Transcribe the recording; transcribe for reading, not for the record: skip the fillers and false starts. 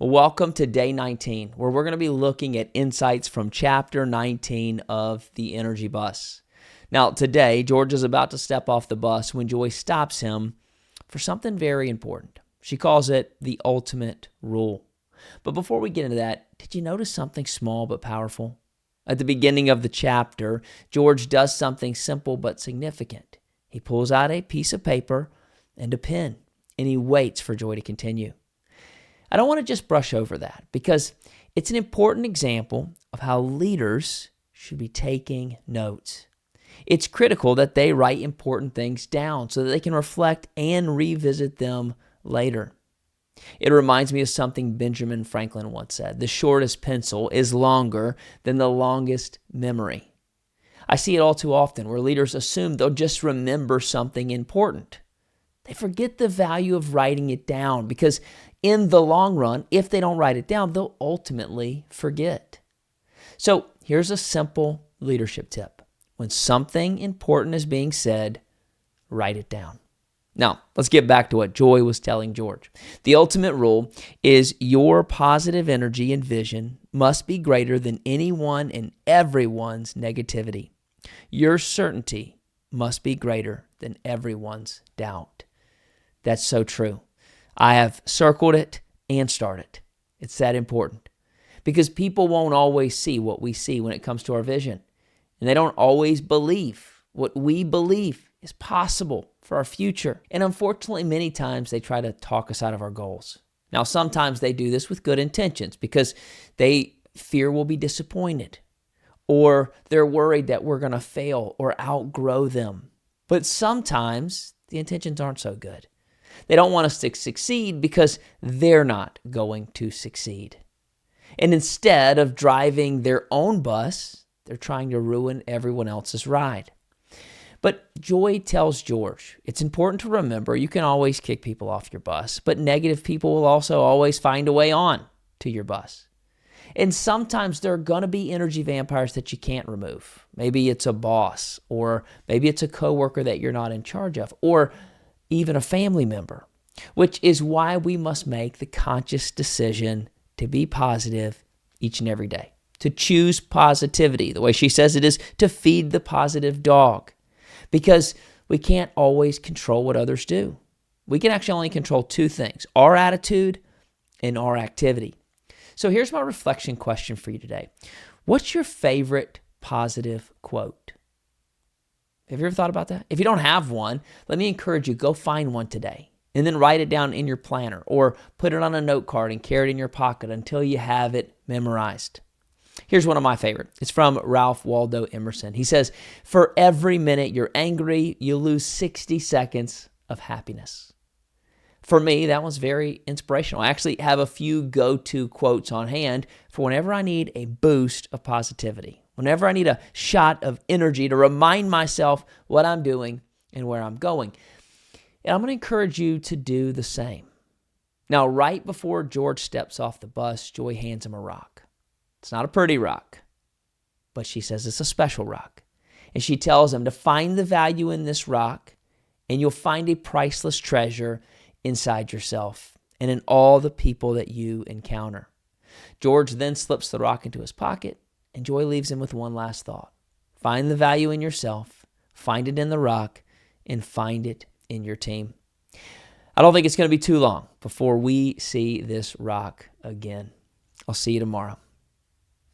Welcome to day 19, where we're going to be looking at insights from chapter 19 of The Energy Bus. Now, today, George is about to step off the bus when Joy stops him for something very important. She calls it the ultimate rule. But before we get into that, did you notice something small but powerful? At the beginning of the chapter, George does something simple but significant. He pulls out a piece of paper and a pen, and he waits for Joy to continue. I don't want to just brush over that because it's an important example of how leaders should be taking notes. It's critical that they write important things down so that they can reflect and revisit them later. It reminds me of something Benjamin Franklin once said: the shortest pencil is longer than the longest memory. I see it all too often where leaders assume they'll just remember something important. They forget the value of writing it down because in the long run, if they don't write it down, they'll ultimately forget. So here's a simple leadership tip. When something important is being said, write it down. Now, let's get back to what Joy was telling George. The ultimate rule is your positive energy and vision must be greater than anyone and everyone's negativity. Your certainty must be greater than everyone's doubt. That's so true. I have circled it and starred it. It's that important because people won't always see what we see when it comes to our vision. And they don't always believe what we believe is possible for our future. And unfortunately, many times they try to talk us out of our goals. Now, sometimes they do this with good intentions because they fear we'll be disappointed or they're worried that we're going to fail or outgrow them. But sometimes the intentions aren't so good. They don't want us to succeed because they're not going to succeed. And instead of driving their own bus, they're trying to ruin everyone else's ride. But Joy tells George, it's important to remember you can always kick people off your bus, but negative people will also always find a way on to your bus. And sometimes there are going to be energy vampires that you can't remove. Maybe it's a boss, or maybe it's a coworker that you're not in charge of, or even a family member, which is why we must make the conscious decision to be positive each and every day, to choose positivity. The way she says it is to feed the positive dog, because we can't always control what others do. We can actually only control two things: our attitude and our activity. So here's my reflection question for you today. What's your favorite positive quote? Have you ever thought about that? If you don't have one, let me encourage you, go find one today and then write it down in your planner or put it on a note card and carry it in your pocket until you have it memorized. Here's one of my favorite. It's from Ralph Waldo Emerson. He says, "For every minute you're angry, you lose 60 seconds of happiness." For me, that one's very inspirational. I actually have a few go-to quotes on hand for whenever I need a boost of positivity, whenever I need a shot of energy to remind myself what I'm doing and where I'm going. And I'm going to encourage you to do the same. Now, right before George steps off the bus, Joy hands him a rock. It's not a pretty rock, but she says it's a special rock. And she tells him to find the value in this rock, and you'll find a priceless treasure inside yourself and in all the people that you encounter. George then slips the rock into his pocket, and Joy leaves him with one last thought. Find the value in yourself, find it in the rock, and find it in your team. I don't think it's going to be too long before we see this rock again. I'll see you tomorrow.